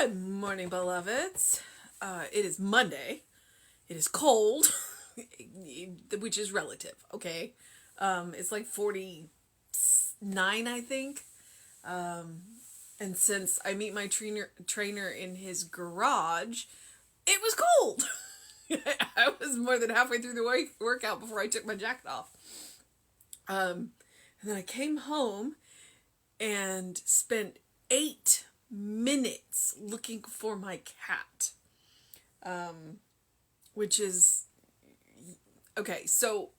Good morning, beloveds. It is Monday. It is cold, which is relative, okay? It's like 49, I think. And since I meet my trainer in his garage, it was cold. I was more than halfway through the workout before I took my jacket off. And then I came home and spent 8 minutes looking for my cat. Which is, okay, so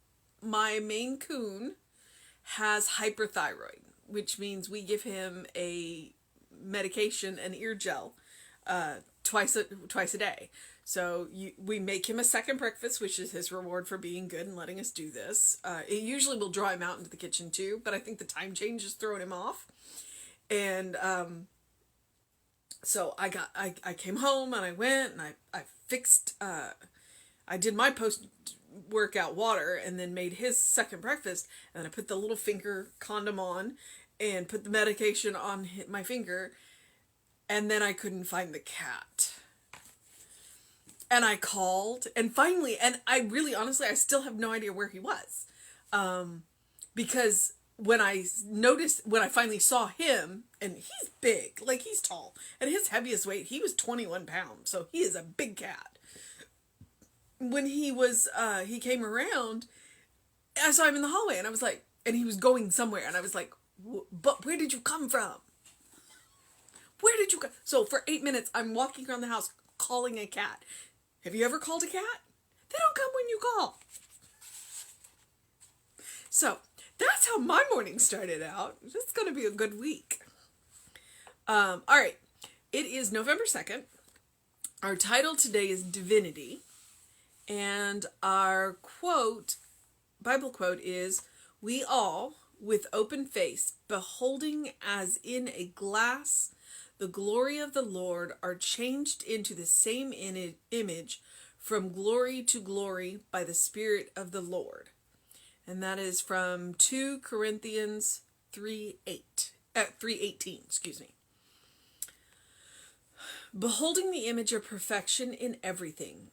my Maine Coon has hyperthyroid, which means we give him a medication, an ear gel, twice a day. So we make him a second breakfast, which is his reward for being good and letting us do this. It usually will draw him out into the kitchen too, but I think the time change is throwing him off. And so I came home and I went and I fixed, I did my post-workout water and then made his second breakfast, and then I put the little finger condom on and put the medication on my finger, and then I couldn't find the cat. And I called, and finally, and I really, honestly, I still have no idea where he was. Because when I finally saw him, and he's big, like he's tall, and his heaviest weight, he was 21 pounds, so he is a big cat. When he came around, I saw him in the hallway, and I was like, and he was going somewhere, and I was like, but where did you come from? Where did you go? So for 8 minutes, I'm walking around the house calling a cat. Have you ever called a cat? They don't come when you call. So that's how my morning started out. It's going to be a good week. All right. It is November 2nd. Our title today is Divinity. And our Bible quote is, "We all, with open face, beholding as in a glass the glory of the Lord, are changed into the same image from glory to glory by the Spirit of the Lord." And that is from 2 Corinthians 3:18, excuse me. Beholding the image of perfection in everything,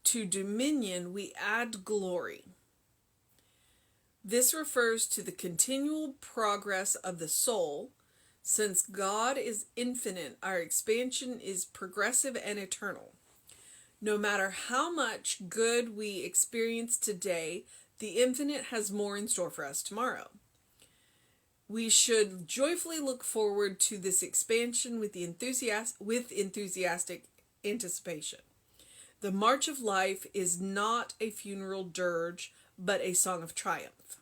to dominion we add glory. This refers to the continual progress of the soul. Since God is infinite, our expansion is progressive and eternal. No matter how much good we experience today, the infinite has more in store for us tomorrow. We should joyfully look forward to this expansion with enthusiastic anticipation. The march of life is not a funeral dirge, but a song of triumph.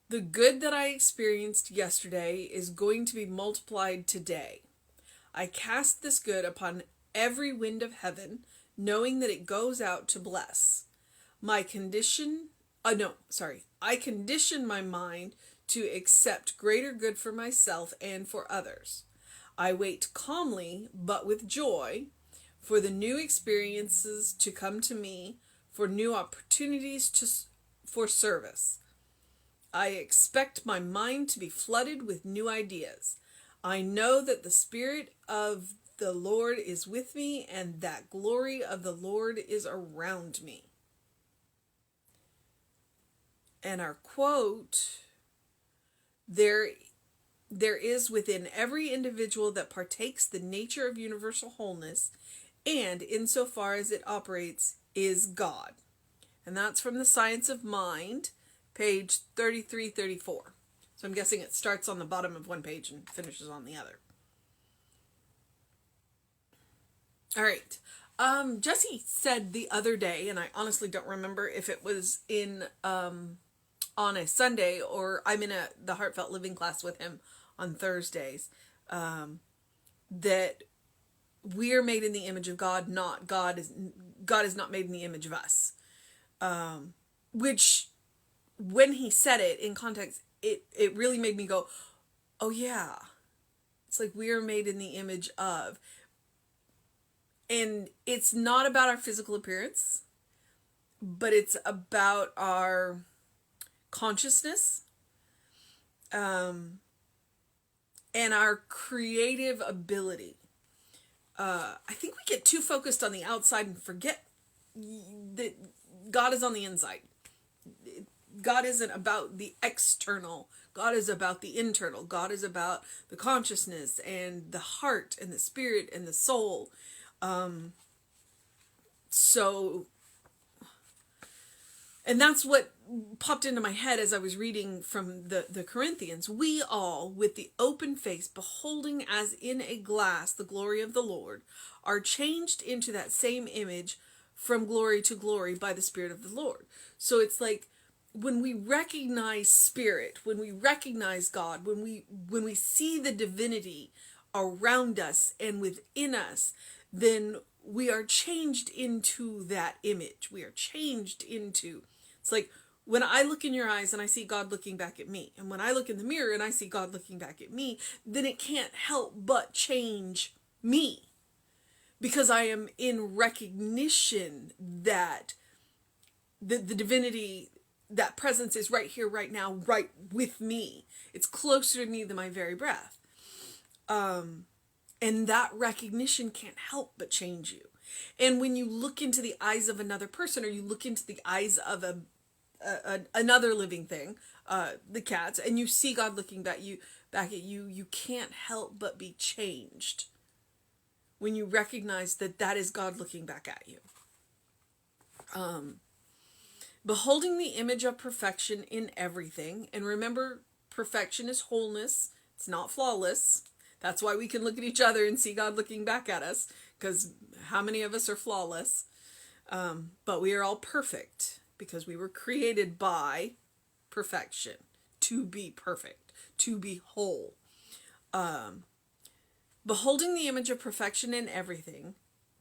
The good that I experienced yesterday is going to be multiplied today. I cast this good upon every wind of heaven, knowing that it goes out to bless. I condition my mind to accept greater good for myself and for others. I wait calmly, but with joy, for the new experiences to come to me, for new opportunities for service. I expect my mind to be flooded with new ideas. I know that the Spirit of the Lord is with me, and that glory of the Lord is around me. And our quote, there is within every individual that partakes the nature of universal wholeness, and insofar as it operates, is God. And that's from the Science of Mind, page 33-34. So I'm guessing it starts on the bottom of one page and finishes on the other. All right. Jesse said the other day, and I honestly don't remember if it was on a Sunday or I'm in the Heartfelt Living class with him on Thursdays, that we are made in the image of God, not God is not made in the image of us. Which, when he said it in context, it really made me go, oh yeah. It's like we are made in the image of. And it's not about our physical appearance, but it's about our consciousness, and our creative ability. I think we get too focused on the outside and forget that God is on the inside. God isn't about the external. God is about the internal. God is about the consciousness and the heart and the spirit and the soul. And that's what popped into my head as I was reading from the Corinthians. We all, with the open face, beholding as in a glass the glory of the Lord, are changed into that same image from glory to glory by the Spirit of the Lord. So it's like, when we recognize spirit, when we recognize God, when we see the divinity around us and within us, then we are changed into that image. We are changed into, it's like when I look in your eyes and I see God looking back at me, and when I look in the mirror and I see God looking back at me, then it can't help but change me, because I am in recognition that the divinity, that presence is right here, right now, right with me. It's closer to me than my very breath. And that recognition can't help but change you. And when you look into the eyes of another person, or you look into the eyes of another living thing, the cats, and you see God looking back at you, you can't help but be changed when you recognize that that is God looking back at you. Beholding the image of perfection in everything. And remember, perfection is wholeness. It's not flawless. That's why we can look at each other and see God looking back at us, because how many of us are flawless? But we are all perfect because we were created by perfection, to be perfect, to be whole. Beholding the image of perfection in everything,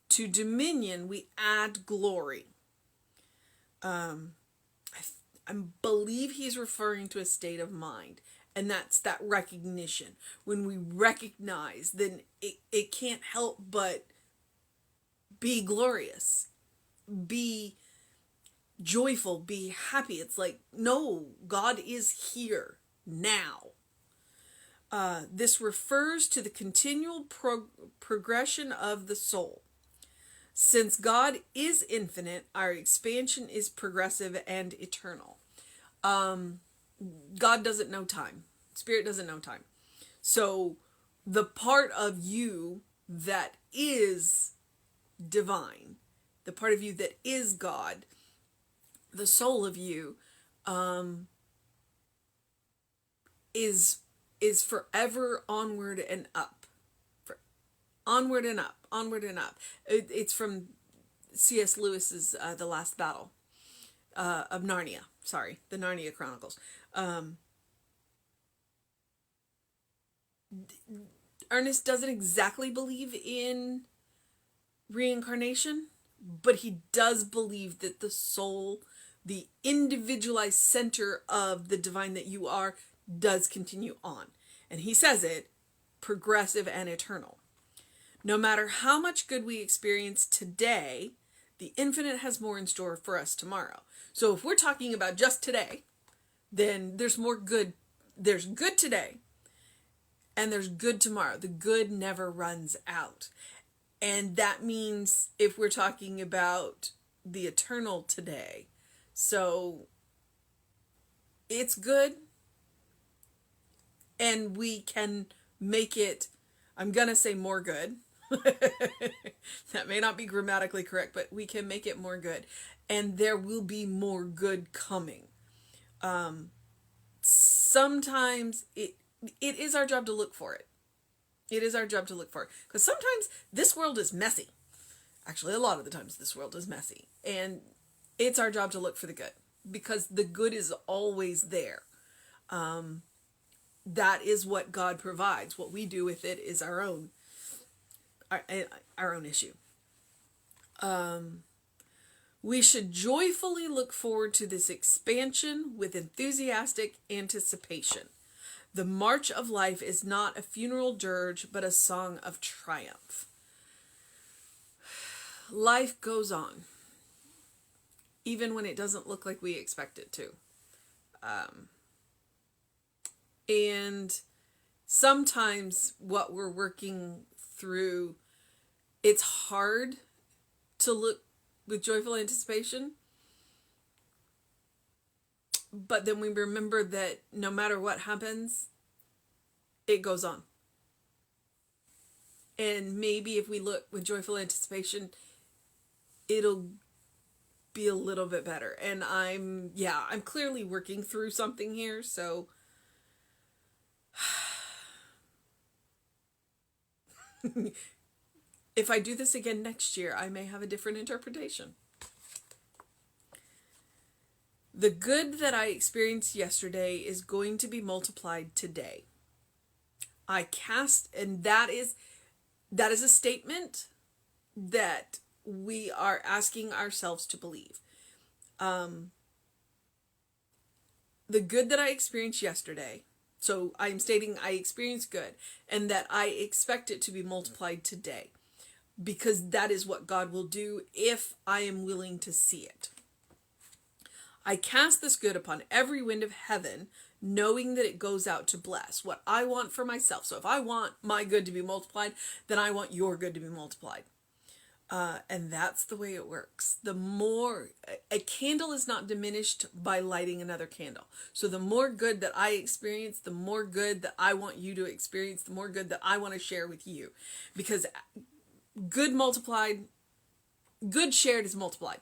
to dominion we add glory. I believe he's referring to a state of mind, and that's that recognition. When we recognize, then it can't help but be glorious, be joyful, be happy. It's like, no, God is here now. This refers to the continual progression of the soul. Since God is infinite, our expansion is progressive and eternal. God doesn't know time. Spirit doesn't know time. So the part of you that is divine, the part of you that is God, the soul of you, is forever onward and up. Onward and up, onward and up. It's from C.S. Lewis's The Last Battle of Narnia. Sorry, the Narnia Chronicles. Ernest doesn't exactly believe in reincarnation, but he does believe that the soul, the individualized center of the divine that you are, does continue on. And he says it, progressive and eternal. No matter how much good we experience today, the infinite has more in store for us tomorrow. So if we're talking about just today, then there's more good. There's good today, and there's good tomorrow. The good never runs out. And that means if we're talking about the eternal today, so it's good, and we can make it, I'm going to say more good. That may not be grammatically correct, but we can make it more good. And there will be more good coming. Sometimes it is our job to look for it. It is our job to look for it. Because sometimes this world is messy. Actually, a lot of the times this world is messy. And it's our job to look for the good. Because the good is always there. That is what God provides. What we do with it is our own issue. We should joyfully look forward to this expansion with enthusiastic anticipation. The march of life is not a funeral dirge, but a song of triumph. Life goes on, even when it doesn't look like we expect it to. And sometimes what we're working through it's hard to look with joyful anticipation, but then we remember that no matter what happens, it goes on. And maybe if we look with joyful anticipation, it'll be a little bit better. And I'm clearly working through something here, so if I do this again next year, I may have a different interpretation. The good that I experienced yesterday is going to be multiplied today. And that is a statement that we are asking ourselves to believe. The good that I experienced yesterday, so I am stating I experienced good, and that I expect it to be multiplied today, because that is what God will do if I am willing to see it. I cast this good upon every wind of heaven, knowing that it goes out to bless what I want for myself. So if I want my good to be multiplied, then I want your good to be multiplied. And that's the way it works. The more, a candle is not diminished by lighting another candle. So the more good that I experience, the more good that I want you to experience, the more good that I want to share with you. Because good multiplied, good shared is multiplied.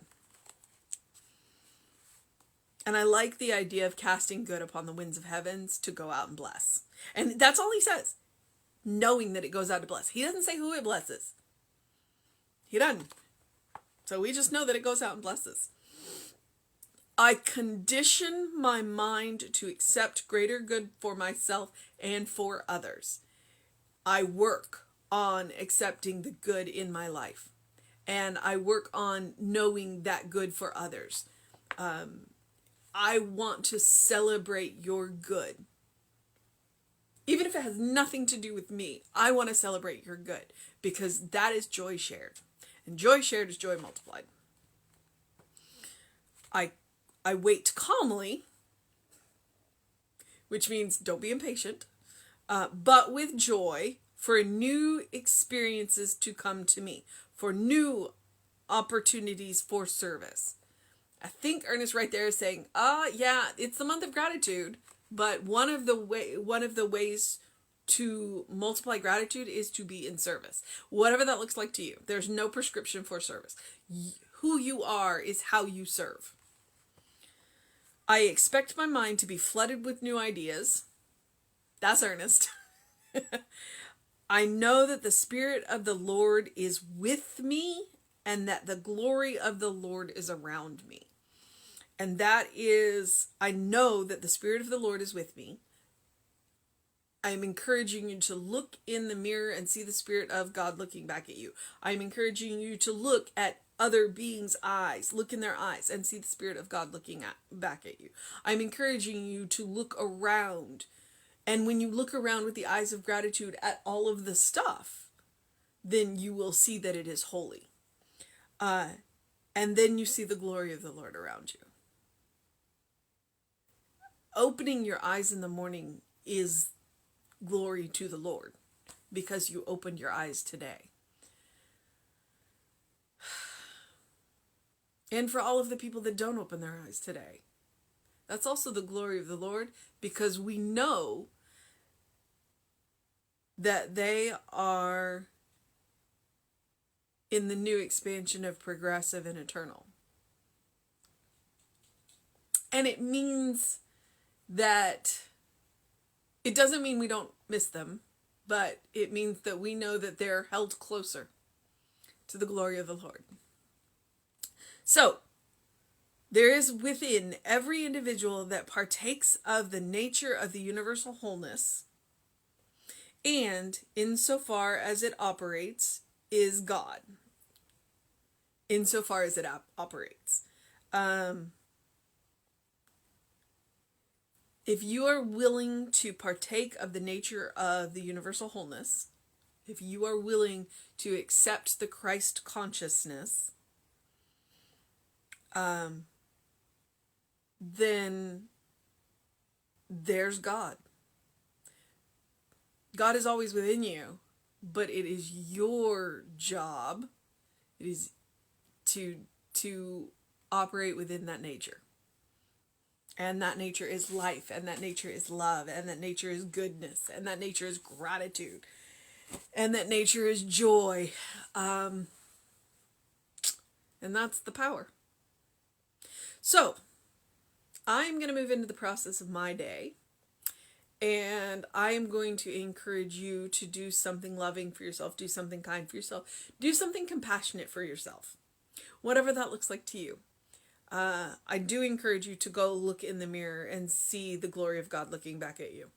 And I like the idea of casting good upon the winds of heavens to go out and bless. And that's all he says. Knowing that it goes out to bless. He doesn't say who it blesses. He doesn't. So we just know that it goes out and blesses. I condition my mind to accept greater good for myself and for others. I work on accepting the good in my life. And I work on knowing that good for others. I want to celebrate your good. Even if it has nothing to do with me, I want to celebrate your good, because that is joy shared. And joy shared is joy multiplied. I wait calmly, which means don't be impatient, but with joy for new experiences to come to me, for new opportunities for service. I think Ernest right there is saying, yeah, it's the month of gratitude, but one of the ways to multiply gratitude is to be in service. Whatever that looks like to you. There's no prescription for service. Who you are is how you serve. I expect my mind to be flooded with new ideas. That's Ernest. I know that the Spirit of the Lord is with me, and that the glory of the Lord is around me. And that is, I know that the Spirit of the Lord is with me. I'm encouraging you to look in the mirror and see the Spirit of God looking back at you. I'm encouraging you to look at other beings' eyes, look in their eyes and see the Spirit of God looking back at you. I'm encouraging you to look around. And when you look around with the eyes of gratitude at all of the stuff, then you will see that it is holy. And then you see the glory of the Lord around you. Opening your eyes in the morning is glory to the Lord, because you opened your eyes today. And for all of the people that don't open their eyes today, that's also the glory of the Lord, because we know that they are in the new expansion of progressive and eternal. And it means that it doesn't mean we don't miss them, but it means that we know that they're held closer to the glory of the Lord. So, there is within every individual that partakes of the nature of the universal wholeness, and insofar as it operates, is God. Insofar as it operates. If you are willing to partake of the nature of the universal wholeness, if you are willing to accept the Christ consciousness, then there's God. God is always within you, but it is your job. It is to operate within that nature. And that nature is life, and that nature is love, and that nature is goodness, and that nature is gratitude, and that nature is joy. And that's the power. So, I'm going to move into the process of my day, and I am going to encourage you to do something loving for yourself, do something kind for yourself, do something compassionate for yourself, whatever that looks like to you. I do encourage you to go look in the mirror and see the glory of God looking back at you.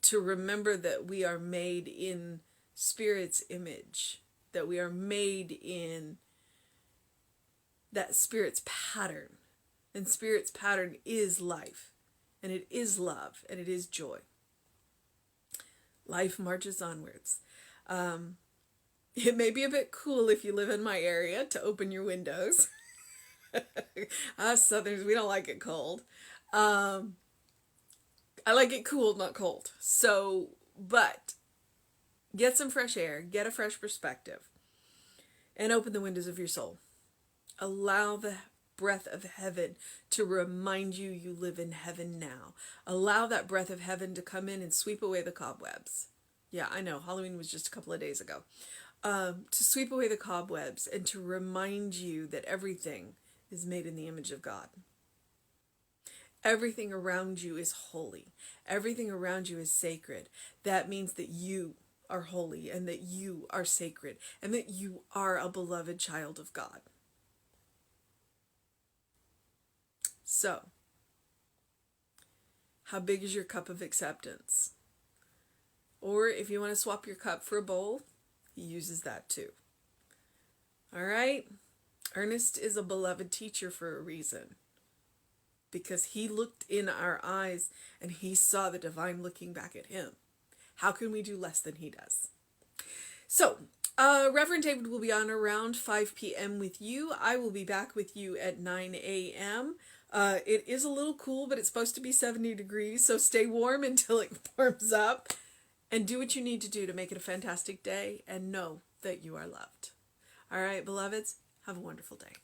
To remember that we are made in Spirit's image, that we are made in that Spirit's pattern. And Spirit's pattern is life, and it is love, and it is joy. Life marches onwards. It may be a bit cool if you live in my area to open your windows. Us Southerners, we don't like it cold. I like it cool, not cold. So, but get some fresh air, get a fresh perspective, and open the windows of your soul. Allow the breath of heaven to remind you you live in heaven now. Allow that breath of heaven to come in and sweep away the cobwebs. Yeah, I know, Halloween was just a couple of days ago. To sweep away the cobwebs and to remind you that everything is made in the image of God. Everything around you is holy. Everything around you is sacred. That means that you are holy and that you are sacred and that you are a beloved child of God. So, how big is your cup of acceptance? Or if you want to swap your cup for a bowl, he uses that too. All right? Ernest is a beloved teacher for a reason. Because he looked in our eyes and he saw the divine looking back at him. How can we do less than he does? So, Reverend David will be on around 5 p.m. with you. I will be back with you at 9 a.m. It is a little cool, but it's supposed to be 70 degrees, so stay warm until it warms up. And do what you need to do to make it a fantastic day, and know that you are loved. All right, beloveds, have a wonderful day.